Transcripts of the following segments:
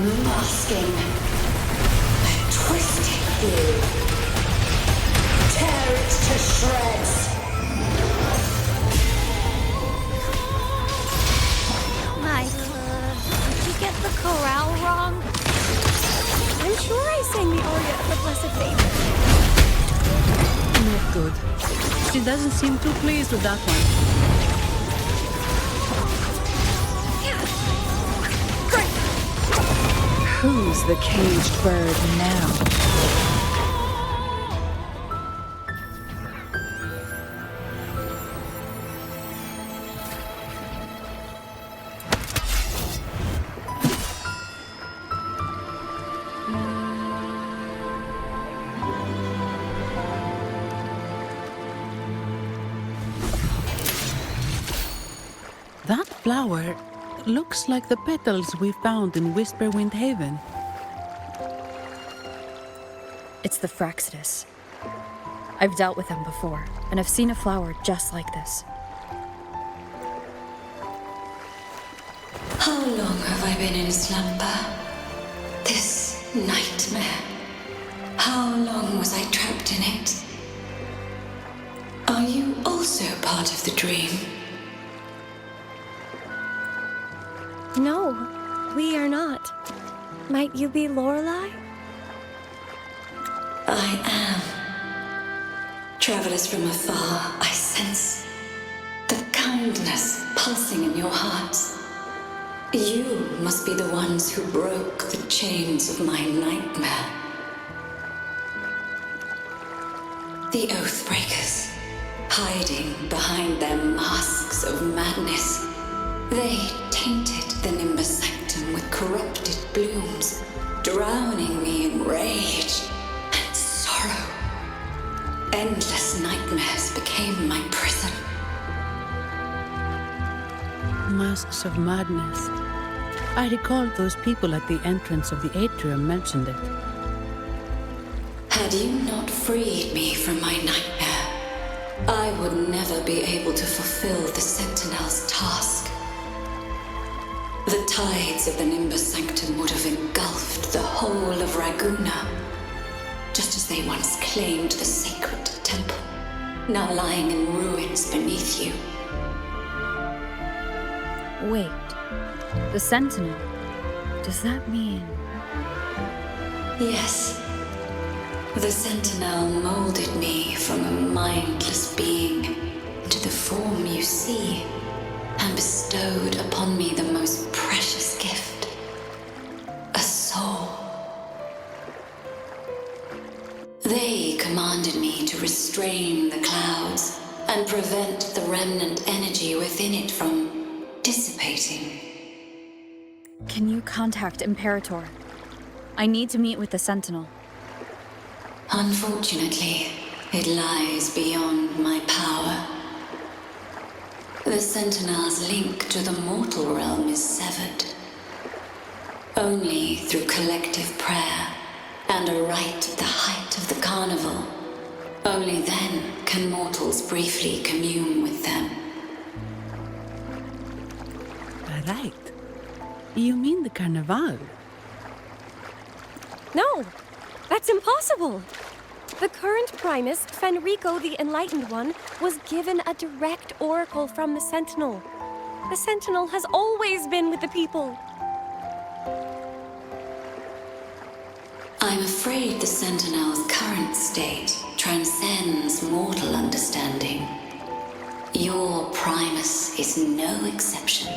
Masking a twisted view. Tear it to shreds. Did you get the chorale wrong? I'm sure I sang the aria of the Blessed Favor. Not good. She doesn't seem too pleased with that one. Who's the caged bird now? That flower looks like the petals we found in Whisperwind Haven. It's the Fraxidus. I've dealt with them before, and I've seen a flower just like this. How long have I been in slumber? This nightmare. How long was I trapped in it? Are you also part of the dream? No, we are not. Might you be Lorelei? I am. Travelers from afar, I sense the kindness pulsing in your hearts. You must be the ones who broke the chains of my nightmare. The Oathbreakers, hiding behind their masks of madness. They tainted the Nimbus Sanctum with corrupted blooms, drowning me in rage and sorrow. Endless nightmares became my prison. Masks of madness. I recall those people at the entrance of the atrium mentioned it. Had you not freed me from my nightmare, I would never be able to fulfill the Sentinel's task. The tides of the Nimbus Sanctum would have engulfed the whole of Raguna, just as they once claimed the sacred temple, now lying in ruins beneath you. Wait, the Sentinel? Does that mean... Yes. The Sentinel molded me from a mindless being into the form you see, and bestowed upon me the most precious gift, a soul. They commanded me to restrain the clouds and prevent the remnant energy within it from dissipating. Can you contact Imperator? I need to meet with the Sentinel. Unfortunately, it lies beyond my power. The Sentinel's link to the mortal realm is severed. Only through collective prayer and a rite at the height of the carnival, only then can mortals briefly commune with them. Right. You mean the Carnival? No, that's impossible. The current primus, Fenrico the Enlightened One, was given a direct oracle from the Sentinel. The Sentinel has always been with the people. I'm afraid the Sentinel's current state transcends mortal understanding. Your primus is no exception.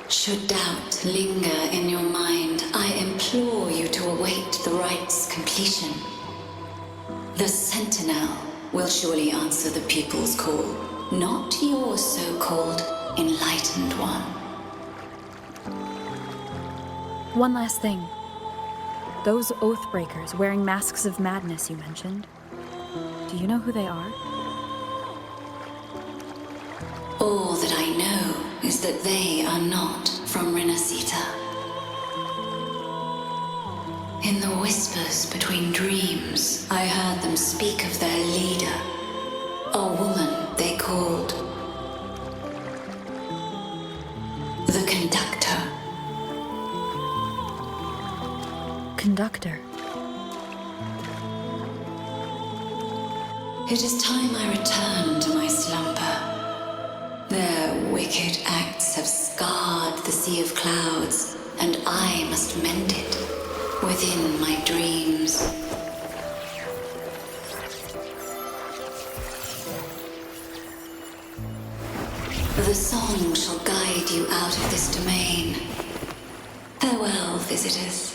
Should doubt linger in your mind, I implore you to await the rite's completion. The Sentinel will surely answer the people's call, not your so-called enlightened one. One last thing. Those Oathbreakers wearing masks of madness you mentioned, do you know who they are? All that I know is that they are not from Rinascita. In the whispers between dreams, I heard them speak of their leader, a woman they called the Conductor. Conductor. It is time I returned to my slumber. Their wicked acts have scarred the sea of clouds, and I must mend it within my dreams. The song shall guide you out of this domain. Farewell, visitors.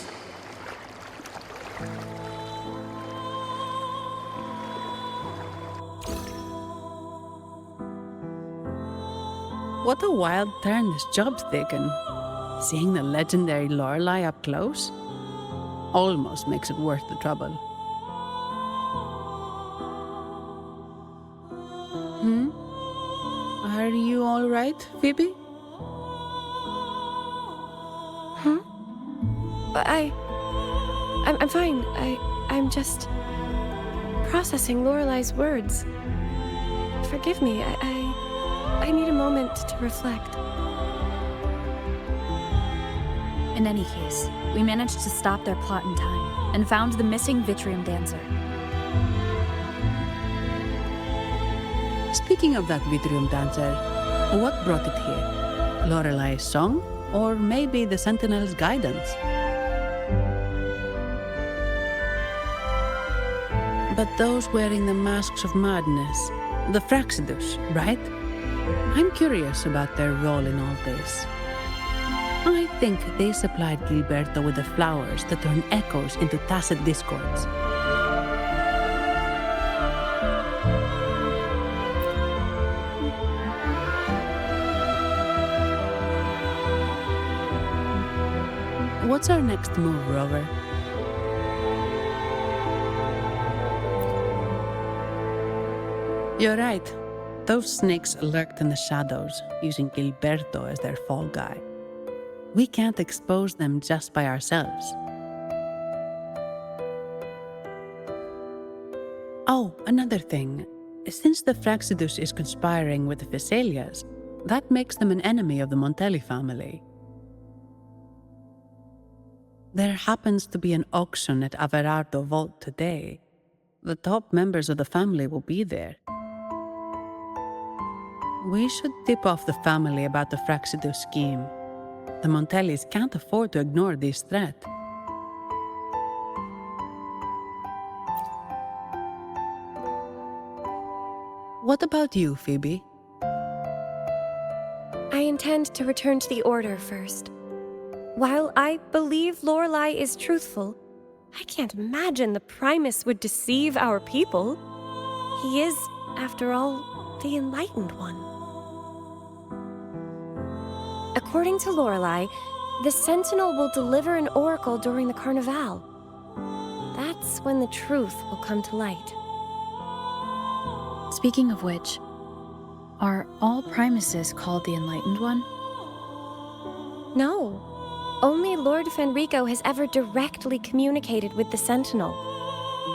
What a wild turn this job's taken. Seeing the legendary Lorelei up close almost makes it worth the trouble. Are you all right, Phoebe? I'm fine. I'm just processing Lorelei's words. Forgive me. I need a moment to reflect. In any case, we managed to stop their plot in time and found the missing Wuthering dancer. Speaking of that Wuthering dancer, what brought it here? Lorelei's song? Or maybe the sentinel's guidance? But those wearing the masks of madness, the Fraxidus, right? I'm curious about their role in all this. I think they supplied Gilberto with the flowers that turn echoes into tacit discords. What's our next move, Rover? You're right. Those snakes lurked in the shadows, using Gilberto as their fall guy. We can't expose them just by ourselves. Oh, another thing. Since the Fraxidus is conspiring with the Phassalias, that makes them an enemy of the Montelli family. There happens to be an auction at Averardo Vault today. The top members of the family will be there. We should tip off the family about the Fraxidus scheme. The Montellis can't afford to ignore this threat. What about you, Phoebe? I intend to return to the Order first. While I believe Lorelei is truthful, I can't imagine the Primus would deceive our people. He is, after all, the Enlightened One. According to Lorelei, the Sentinel will deliver an oracle during the Carnival. That's when the truth will come to light. Speaking of which, are all Primuses called the Enlightened One? No. Only Lord Fenrico has ever directly communicated with the Sentinel.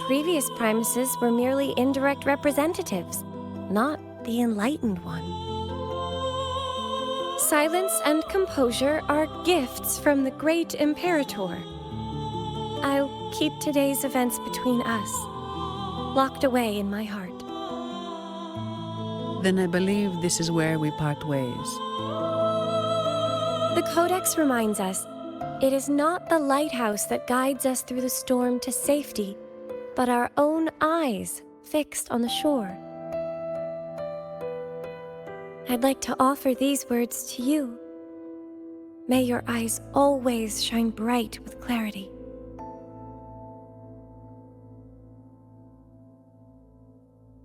Previous Primuses were merely indirect representatives, not the Enlightened One. Silence and composure are gifts from the great Imperator. I'll keep today's events between us, locked away in my heart. Then I believe this is where we part ways. The Codex reminds us, it is not the lighthouse that guides us through the storm to safety, but our own eyes fixed on the shore. I'd like to offer these words to you. May your eyes always shine bright with clarity.